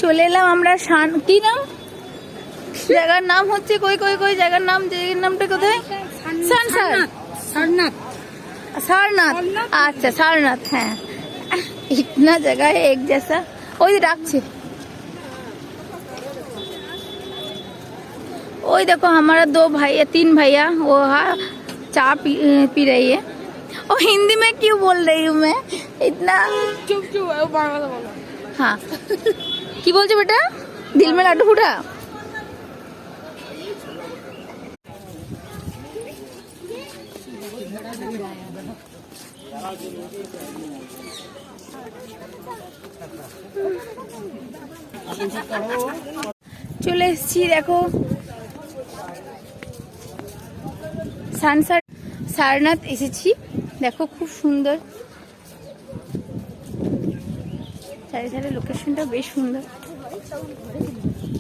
চলে এলাম আমরা কি নাম জায়গার নাম হচ্ছে কই কই কই জায়গার নামটা কোথায়? सारनाथ। सारनाथ, अच्छा सारनाथ है। इतना जगह है एक जैसा। ওই ডাকছে, ওই देखो हमारा 2 भैया 3 भैया वो चाय पी रही है। और हिंदी में क्यों बोल रही हूँ मैं इतना? चुप चुप बोलो। हाँ की बोलছে बेटा? दिल में लाडू फूटा। চলে এসেছি দেখো সানসেট সারনাথ এসেছি। দেখো খুব সুন্দর, চারিধারে লোকেশনটা বেশ সুন্দর।